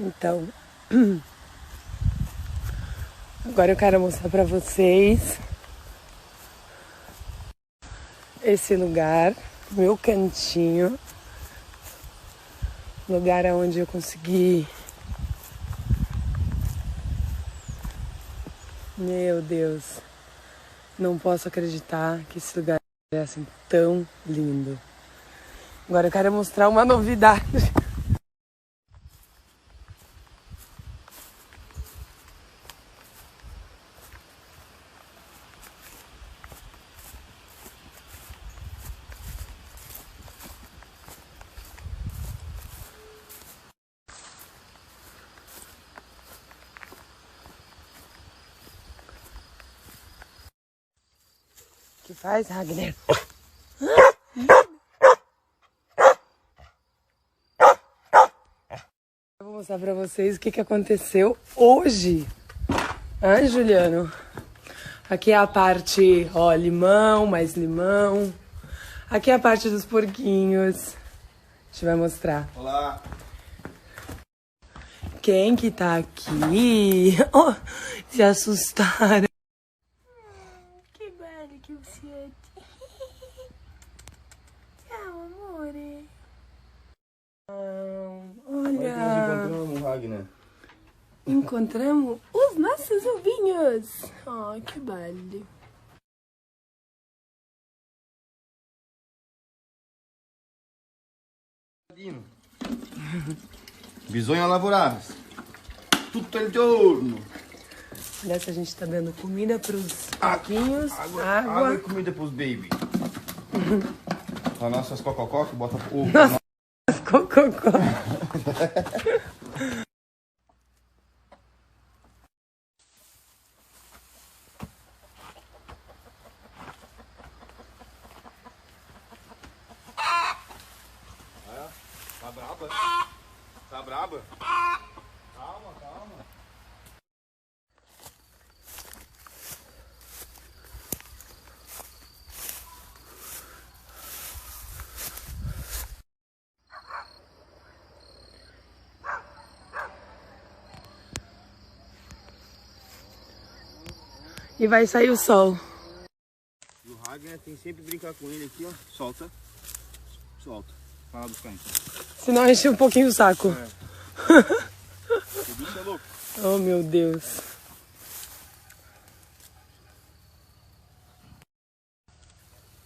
Então, agora eu quero mostrar pra vocês esse lugar, meu cantinho, lugar onde eu consegui. Meu Deus, não posso acreditar que esse lugar é assim tão lindo. Agora eu quero mostrar uma novidade. Que faz, Ragnar? Eu vou mostrar pra vocês o que aconteceu hoje. Ah, Juliano? Aqui é a parte, ó, limão, mais limão. Aqui é a parte dos porquinhos. A gente vai mostrar. Olá. Quem que tá aqui? Oh, se assustaram. Que bello que você é. Tchau, amore. Olha. Encontramos, Ragnar. Encontramos os nossos ovinhos. Oh, que bello. Bisogna lavorare tutto il giorno. Olha, se a gente tá dando comida pros porquinhos, água. E comida pros baby. As nossas cococó que bota ovo. Nossa, cococó. Tá braba? Tá braba? Calma, calma. E vai sair o sol. E o Ragnar tem que sempre brincar com ele aqui, ó. Solta. Solta. Vai lá buscar então. Senão enche um pouquinho o saco. O bicho é louco. Oh, meu Deus.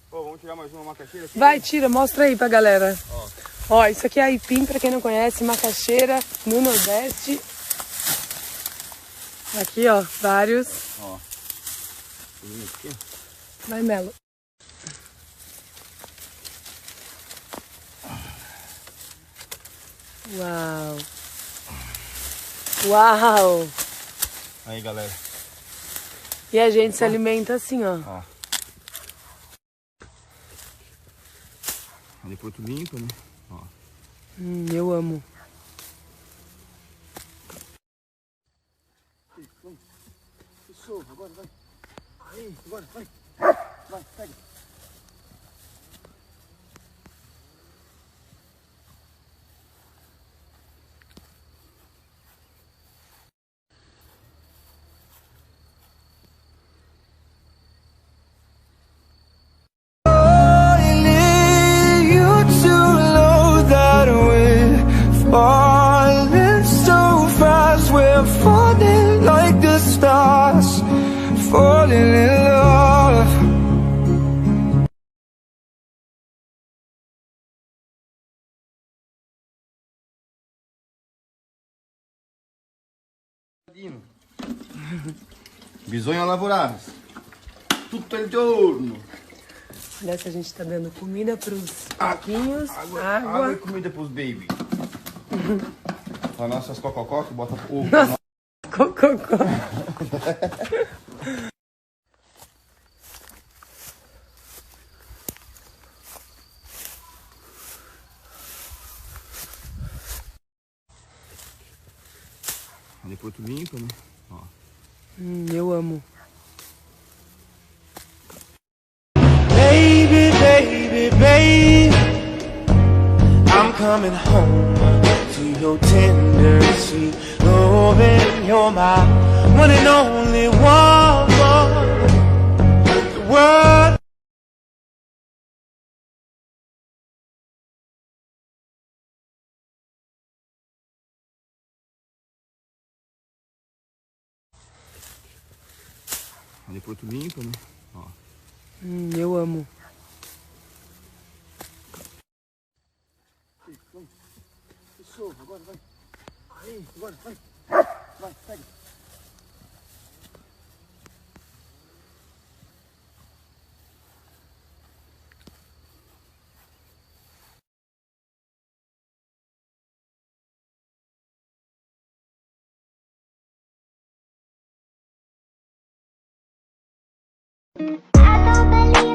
Pô, vamos tirar mais uma macaxeira aqui? Vai, tira, mostra aí pra galera. Ó, isso aqui é aipim, pra quem não conhece, macaxeira no Nordeste. Aqui, ó, vários. Ó. Aqui. Vai, Melo. Uau. Uau. Aí, galera. E a gente se alimenta assim, ó. Ó. Aí depois tu limpa, né? Ó. Eu amo. Fechou, agora vai. Aí, agora vai. Vai, pega. Falling so fast, we're falling like the stars, falling in love. Bisogna lavorare tutto il giorno. Olha, se a gente tá dando comida pros porquinhos, água. E comida pros baby. As nossas cococó que bota ovo. Nossa, cococó. Aí depois tu limpa, né? Ó. Eu amo. Baby, baby, baby, I'm coming home to you're tender and sweet. Loving, you're my one and only one. The world. Depois tu limpa, né? Ó. Eu amo. Fechou, agora vai. Aí, agora vai. Vai, pega. I don't believe